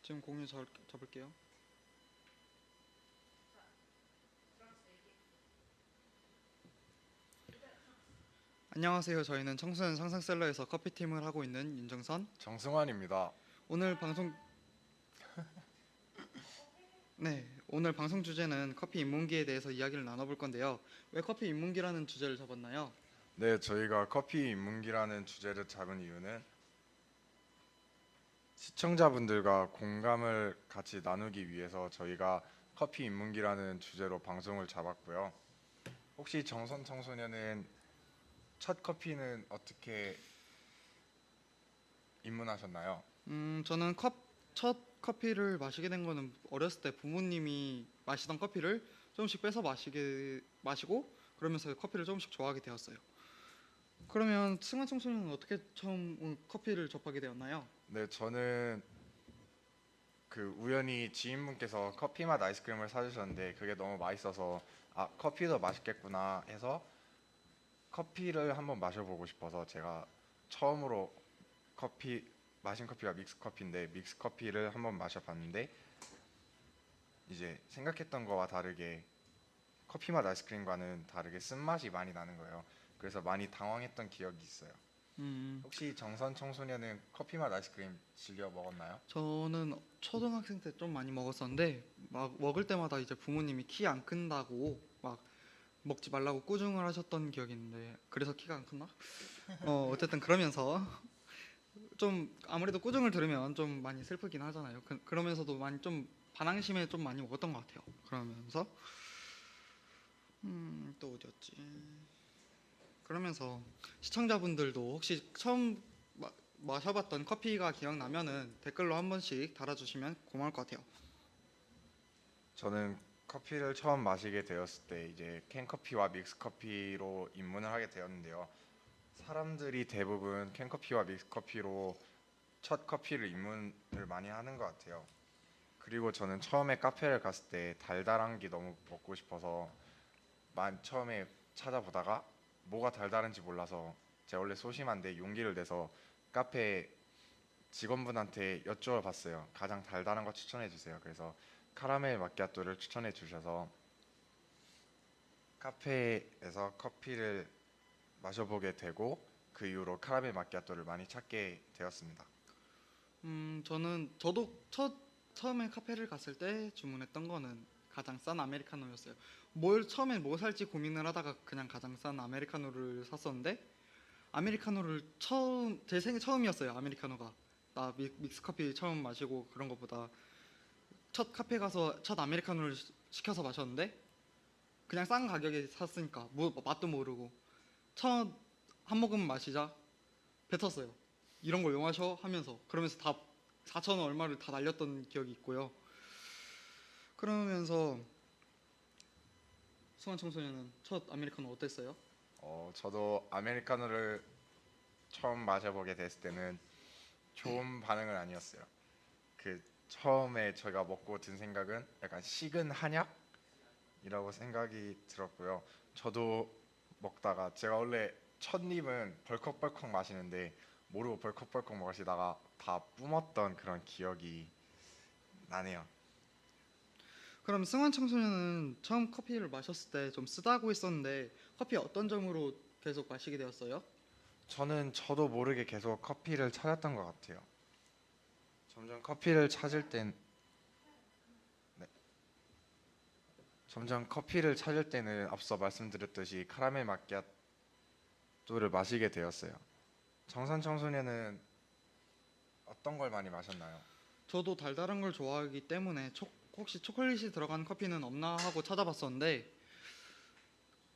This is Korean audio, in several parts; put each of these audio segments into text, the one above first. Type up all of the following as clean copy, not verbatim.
지금 공유 잡을게요. 안녕하세요. 저희는 청소년 상상셀러에서 커피팀을 하고 있는 윤정선. 정승환입니다. 오늘 방송 오늘 방송 주제는 커피 입문기에 대해서 이야기를 나눠볼 건데요. 왜 커피 입문기라는 주제를 잡았나요? 네, 저희가 커피 입문기라는 주제를 잡은 이유는 시청자분들과 공감을 같이 나누기 위해서 저희가 커피 입문기라는 주제로 방송을 잡았고요. 혹시 정선 청소년은 첫 커피는 어떻게 입문하셨나요? 저는 첫 커피를 마시게 된 거는 어렸을 때 부모님이 마시던 커피를 조금씩 뺏어 마시고 그러면서 커피를 조금씩 좋아하게 되었어요. 그러면 승환 청소년은 어떻게 처음 커피를 접하게 되었나요? 네, 저는 우연히 지인분께서 커피 맛 아이스크림을 사주셨는데 그게 너무 맛있어서 커피도 맛있겠구나 해서 커피를 한번 마셔보고 싶어서 제가 처음으로 마신 커피가 믹스 커피인데 믹스 커피를 한번 마셔봤는데 이제 생각했던 거와 다르게 커피 맛 아이스크림과는 다르게 쓴맛이 많이 나는 거예요. 그래서 많이 당황했던 기억이 있어요. 음, 혹시 정선 청소년은 커피 맛 아이스크림 즐겨 먹었나요? 저는 초등학생 때 좀 많이 먹었었는데 막 먹을 때마다 이제 부모님이 키 안 큰다고 막 먹지 말라고 꾸중을 하셨던 기억이 있는데 그래서 키가 안 컸나? 어쨌든 그러면서 좀 아무래도 꾸중을 들으면 좀 많이 슬프긴 하잖아요. 그러면서도 많이 좀 반항심에 좀 많이 먹었던 것 같아요. 그러면서 또 어디였지? 그러면서 시청자분들도 혹시 처음 마셔봤던 커피가 기억나면은 댓글로 한 번씩 달아주시면 고마울 것 같아요. 저는 커피를 처음 마시게 되었을 때 이제 캔커피와 믹스커피로 입문을 하게 되었는데요. 사람들이 대부분 캔커피와 믹스커피로 첫 커피를 입문을 많이 하는 것 같아요. 그리고 저는 처음에 카페를 갔을 때 달달한 게 너무 먹고 싶어서 처음에 찾아보다가 뭐가 달달한지 몰라서 제가 원래 소심한데 용기를 내서 카페 직원분한테 여쭤봤어요. 가장 달달한 거 추천해 주세요. 그래서 카라멜 마키아토를 추천해 주셔서 카페에서 커피를 마셔보게 되고 그 이후로 카라멜 마키아토를 많이 찾게 되었습니다. 저도 처음에 카페를 갔을 때 주문했던 거는 가장 싼 아메리카노였어요. 처음엔 뭐 살지 고민을 하다가 그냥 가장 싼 아메리카노를 샀었는데 아메리카노를 제 생애 처음이었어요. 아메리카노가 나 믹스 커피 처음 마시고 그런 것보다 첫 카페 가서 첫 아메리카노를 시켜서 마셨는데 그냥 싼 가격에 샀으니까 맛도 모르고 첫 한 모금 마시자 뱉었어요. 이런 걸 왜 마셔? 하면서 그러면서 다 4천 원 얼마를 다 날렸던 기억이 있고요. 그러면서 수완 청소년은 첫 아메리카노 어땠어요? 저도 아메리카노를 처음 마셔보게 됐을 때는 좋은 반응은 아니었어요. 처음에 저희가 먹고 든 생각은 약간 식은 한약이라고 생각이 들었고요. 저도 먹다가 제가 원래 첫 입은 벌컥벌컥 마시는데 모르고 벌컥벌컥 마시다가 다 뿜었던 그런 기억이 나네요. 그럼 승환 청소년은 처음 커피를 마셨을 때 좀 쓰다고 했었는데 커피 어떤 점으로 계속 마시게 되었어요? 저도 모르게 계속 커피를 찾았던 것 같아요. 점점 커피를 찾을 땐 네. 점점 커피를 찾을 때는 앞서 말씀드렸듯이 카라멜 마키아토를 마시게 되었어요. 정선 청소년은 어떤 걸 많이 마셨나요? 저도 달달한 걸 좋아하기 때문에 혹시 초콜릿이 들어간 커피는 없나 하고 찾아봤었는데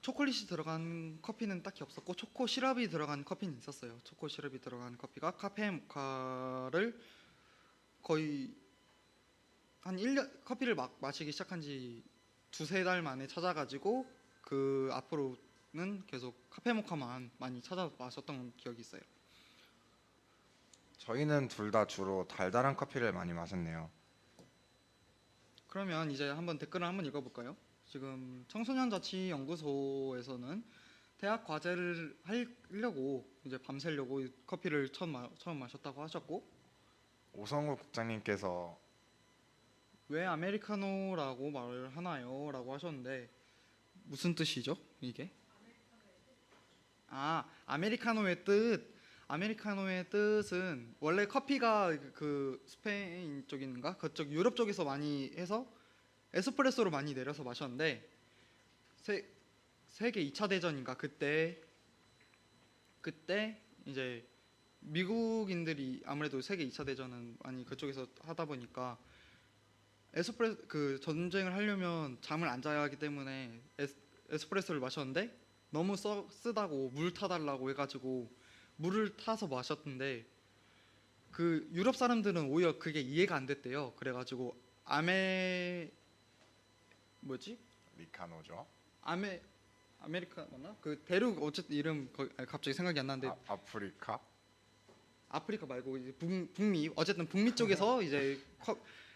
초콜릿이 들어간 커피는 딱히 없었고 초코 시럽이 들어간 커피는 있었어요. 초코 시럽이 들어간 커피가 카페 모카를 거의 한 1년 커피를 마시기 시작한 지 두세 달 만에 찾아가지고 그 앞으로는 계속 카페 모카만 많이 찾아 마셨던 기억이 있어요. 저희는 둘 다 주로 달달한 커피를 많이 마셨네요. 그러면 이제 한번 댓글을 한번 읽어볼까요? 지금 청소년자치연구소에서는 대학 과제를 하려고 이제 밤새려고 커피를 처음 마셨다고 하셨고 오성우 국장님께서 왜 아메리카노라고 말을 하나요? 라고 하셨는데 무슨 뜻이죠? 이게? 아메리카노의 뜻. 아메리카노의 뜻은 원래 커피가 그 스페인 쪽인가? 그쪽 유럽 쪽에서 많이 해서 에스프레소로 많이 내려서 마셨는데 세, 세계 2차 대전인가 그때 이제 미국인들이 아무래도 세계 2차 대전은 많이 그쪽에서 하다 보니까 에스프레소 그 전쟁을 하려면 잠을 안 자야 하기 때문에 에스프레소를 마셨는데 너무 쓰다고 물 타달라고 해가지고 물을 타서 마셨는데 그 유럽 사람들은 오히려 그게 이해가 안 됐대요. 그래가지고 뭐지? 리카노죠. 아메 아메리카 맞나? 그 대륙 어쨌든 이름 갑자기 생각이 안 나는데 아프리카? 아프리카 말고 이제 북미 어쨌든 북미 쪽에서 이제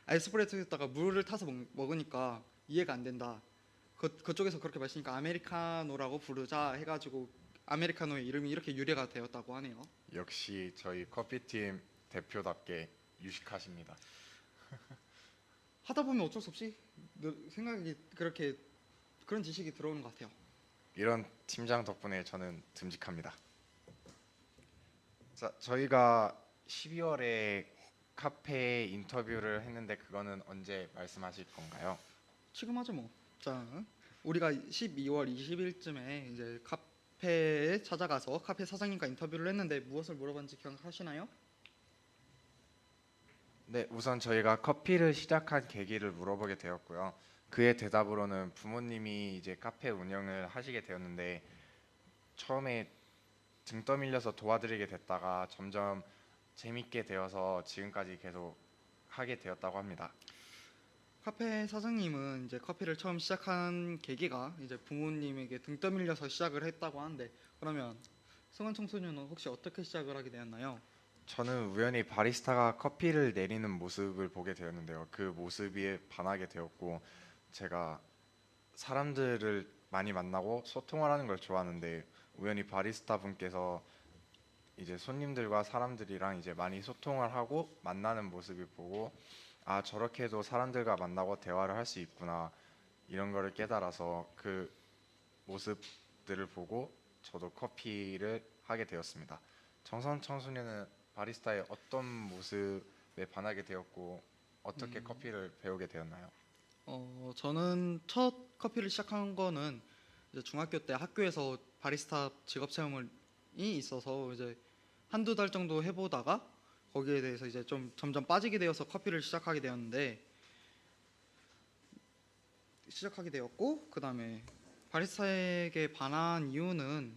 에스프레소에다가 물을 타서 먹으니까 이해가 안 된다. 그쪽에서 그렇게 마시니까 아메리카노라고 부르자 해가지고 아메리카노의 이름이 이렇게 유래가 되었다고 하네요. 역시 저희 커피팀 대표답게 유식하십니다. 하다 보면 어쩔 수 없이 생각이 그렇게 그런 지식이 들어오는 것 같아요. 이런 팀장 덕분에 저는 듬직합니다. 자, 저희가 12월에 카페 인터뷰를 했는데 그거는 언제 말씀하실 건가요? 지금 하죠 뭐. 자, 우리가 12월 20일쯤에 이제 카페에 찾아가서 카페 사장님과 인터뷰를 했는데 무엇을 물어봤는지 기억하시나요? 네, 우선 저희가 커피를 시작한 계기를 물어보게 되었고요. 그의 대답으로는 부모님이 이제 카페 운영을 하시게 되었는데 처음에 등 떠밀려서 도와드리게 됐다가 점점 재밌게 되어서 지금까지 계속 하게 되었다고 합니다. 카페 사장님은 이제 커피를 처음 시작한 계기가 이제 부모님에게 등 떠밀려서 시작을 했다고 하는데 그러면 승환 청소년은 혹시 어떻게 시작을 하게 되었나요? 저는 우연히 바리스타가 커피를 내리는 모습을 보게 되었는데요. 그 모습에 반하게 되었고 제가 사람들을 많이 만나고 소통을 하는 걸 좋아하는데 우연히 바리스타 분께서 이제 손님들과 사람들이랑 이제 많이 소통을 하고 만나는 모습을 보고 아 저렇게도 사람들과 만나고 대화를 할 수 있구나 이런 거를 깨달아서 그 모습들을 보고 저도 커피를 하게 되었습니다. 정선 청소년은 바리스타의 어떤 모습에 반하게 되었고 어떻게 음, 커피를 배우게 되었나요? 저는 첫 커피를 시작한 거는 이제 중학교 때 학교에서 바리스타 직업 체험이 있어서 이제 한두 달 정도 해보다가 거기에 대해서 이제 좀 점점 빠지게 되어서 커피를 시작하게 되었고 그 다음에 바리스타에게 반한 이유는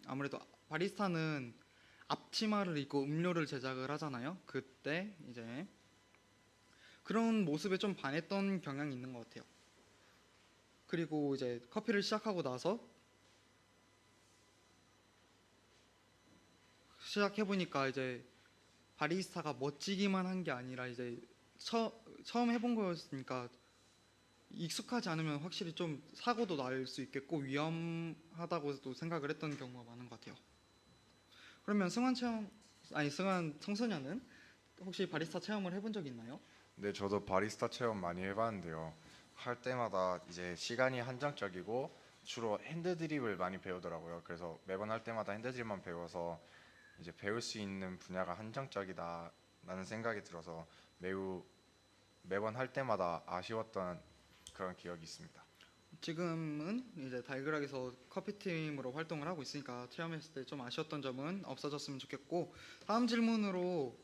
아무래도 바리스타는 앞치마를 입고 음료를 제작을 하잖아요. 그때 이제 그런 모습에 좀 반했던 경향이 있는 것 같아요. 그리고 이제 커피를 시작하고 나서 시작해보니까 이제 바리스타가 멋지기만 한 게 아니라 이제 처음 해본 거였으니까 익숙하지 않으면 확실히 좀 사고도 날 수 있겠고 위험하다고도 생각을 했던 경우가 많은 것 같아요. 그러면 승환 청소년은 혹시 바리스타 체험을 해본 적 있나요? 네, 저도 바리스타 체험 많이 해봤는데요. 할 때마다 이제 시간이 한정적이고 주로 핸드드립을 많이 배우더라고요. 그래서 매번 할 때마다 핸드드립만 배워서 이제 배울 수 있는 분야가 한정적이다라는 생각이 들어서 매번 할 때마다 아쉬웠던 그런 기억이 있습니다. 지금은 이제 달그락에서 커피팀으로 활동을 하고 있으니까 체험했을 때 좀 아쉬웠던 점은 없어졌으면 좋겠고 다음 질문으로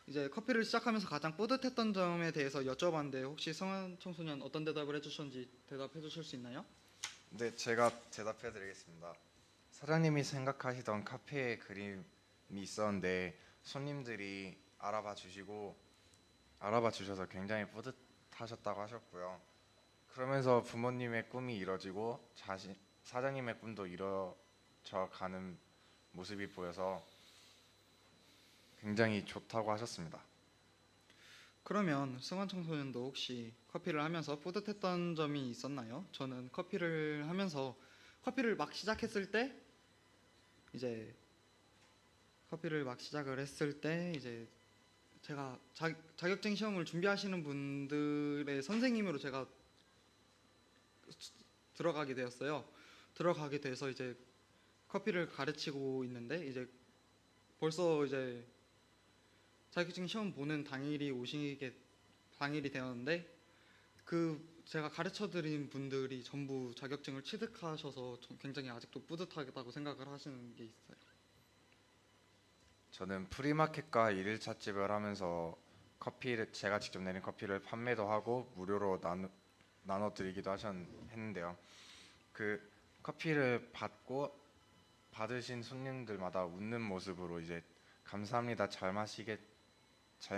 이제 커피를 시작하면서 가장 뿌듯했던 점에 대해서 여쭤봤는데 혹시 성한 청소년 어떤 대답을 해주셨는지 대답해 주실 수 있나요? 네, 제가 대답해 드리겠습니다. 사장님이 생각하시던 카페의 그림이 있었는데 손님들이 알아봐 주셔서 굉장히 뿌듯하셨다고 하셨고요. 그러면서 부모님의 꿈이 이뤄지고 사장님의 꿈도 이뤄져 가는 모습이 보여서 굉장히 좋다고 하셨습니다. 그러면 승환 청소년도 혹시 커피를 하면서 뿌듯했던 점이 있었나요? 저는 커피를 하면서 커피를 막 시작했을 때 이제 커피를 막 시작을 했을 때 이제 제가 자격증 시험을 준비하시는 분들의 선생님으로 제가 들어가게 되었어요. 들어가게 돼서 이제 커피를 가르치고 있는데 이제 벌써 이제 자격증 시험 보는 당일이 되었는데 그 제가 가르쳐 드린 분들이 전부 자격증을 취득하셔서 굉장히 아직도 뿌듯하다고 생각을 하시는 게 있어요. 저는 프리마켓과 일일 찻집을 하면서 커피를 제가 직접 내린 커피를 판매도 하고 무료로 나눠 드리기도 했는데요. 그 커피를 받으신 손님들마다 웃는 모습으로 이제 감사합니다, 잘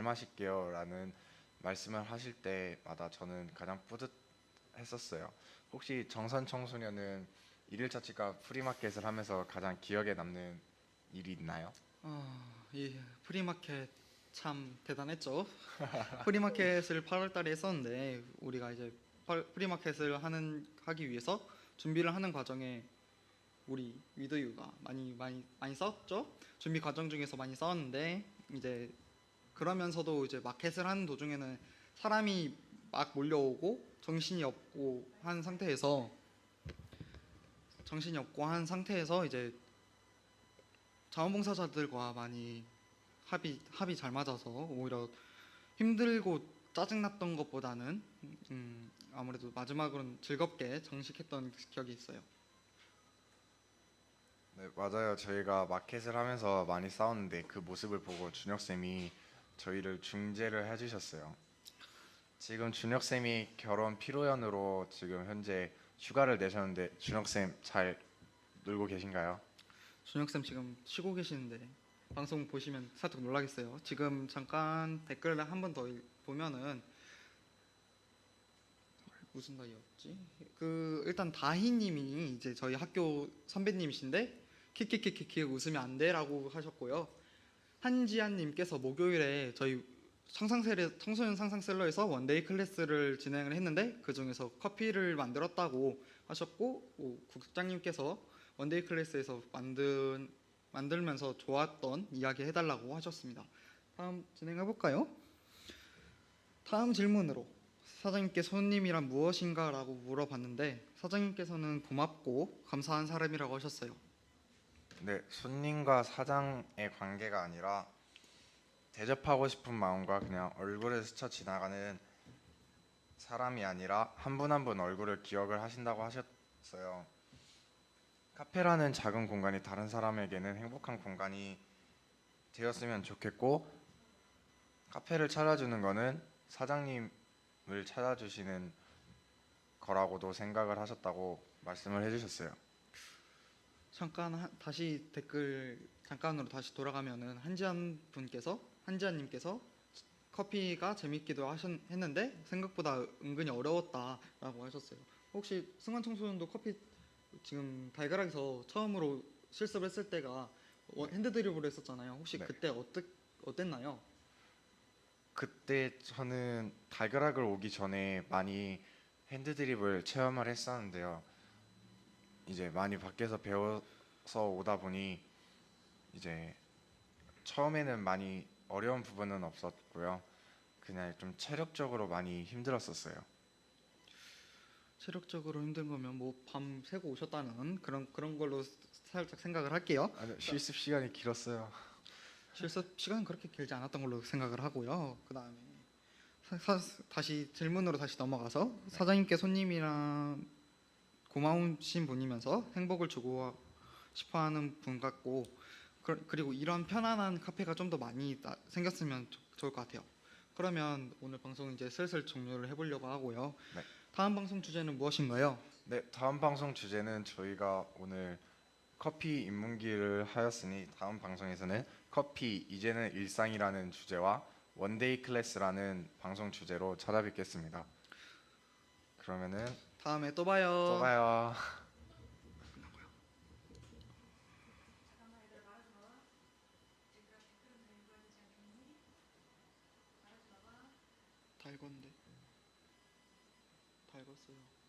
마실게요라는 말씀을 하실 때마다 저는 가장 뿌듯했었어요. 혹시 정선 청소년은 일일 찻집과 프리마켓을 하면서 가장 기억에 남는 일이 있나요? 이 프리마켓 참 대단했죠. 프리마켓을 8월 달에 했었는데 우리가 이제 프리마켓을 하기 위해서 준비를 하는 과정에 우리 위드유가 많이 싸웠죠. 준비 과정 중에서 많이 싸웠는데 이제 그러면서도 이제 마켓을 하는 도중에는 사람이 막 몰려오고 정신이 없고 한 상태에서 이제 자원봉사자들과 많이 합이 잘 맞아서 오히려 힘들고 짜증났던 것보다는 아무래도 마지막으로는 즐겁게 장식했던 기억이 있어요. 네, 맞아요. 저희가 마켓을 하면서 많이 싸웠는데 그 모습을 보고 준혁 쌤이 저희를 중재를 해주셨어요. 지금 준혁 쌤이 결혼 피로연으로 지금 현재 휴가를 내셨는데 준혁 쌤 잘 놀고 계신가요? 준혁 쌤 지금 쉬고 계시는데 방송 보시면 살짝 놀라겠어요. 지금 잠깐 댓글을 한 번 더 보면은 무슨 나이였지? 일단 다희님이 이제 저희 학교 선배님이신데 키키키키키 웃으면 안 돼라고 하셨고요. 한지안님께서 목요일에 저희 청소년 상상셀러에서 원데이 클래스를 진행을 했는데 그 중에서 커피를 만들었다고 하셨고 국장님께서 원데이 클래스에서 만들면서 좋았던 이야기 해달라고 하셨습니다. 다음 진행해 볼까요? 다음 질문으로 사장님께 손님이란 무엇인가라고 물어봤는데 사장님께서는 고맙고 감사한 사람이라고 하셨어요. 네, 손님과 사장의 관계가 아니라 대접하고 싶은 마음과 그냥 얼굴을 스쳐 지나가는 사람이 아니라 한 분 한 분 얼굴을 기억을 하신다고 하셨어요. 카페라는 작은 공간이 다른 사람에게는 행복한 공간이 되었으면 좋겠고 카페를 찾아주는 거는 사장님을 찾아주시는 거라고도 생각을 하셨다고 말씀을 해주셨어요. 잠깐 다시 댓글 잠깐으로 다시 돌아가면은 한지안님께서 커피가 재밌기도 했는데 생각보다 은근히 어려웠다라고 하셨어요. 혹시 승환 청소년도 커피 지금 달걀학에서 처음으로 실습을 했을 때가 핸드드립으로 했었잖아요. 혹시 네. 그때 어땠나요? 그때 저는 달걀학을 오기 전에 많이 핸드드립을 체험을 했었는데요. 이제 많이 밖에서 배워서 오다 보니 이제 처음에는 많이 어려운 부분은 없었고요. 그냥 좀 체력적으로 많이 힘들었었어요. 체력적으로 힘든 거면 뭐 밤 새고 오셨다는 그런 걸로 살짝 생각을 할게요. 아니, 실습 시간이 길었어요. 실습 시간은 그렇게 길지 않았던 걸로 생각을 하고요. 그 다음에 다시 질문으로 다시 넘어가서 사장님께 손님이랑 고마우신 분이면서 행복을 주고 싶어하는 분 같고 그리고 이런 편안한 카페가 좀 더 많이 생겼으면 좋을 것 같아요. 그러면 오늘 방송 이제 슬슬 종료를 해보려고 하고요. 네. 다음 방송 주제는 무엇인가요? 네, 다음 방송 주제는 저희가 오늘 커피 입문기를 하였으니 다음 방송에서는 커피 이제는 일상이라는 주제와 원데이 클래스라는 방송 주제로 찾아뵙겠습니다. 그러면은 다음에 또 봐요. 또 봐요. 달궜는데 달궜어요.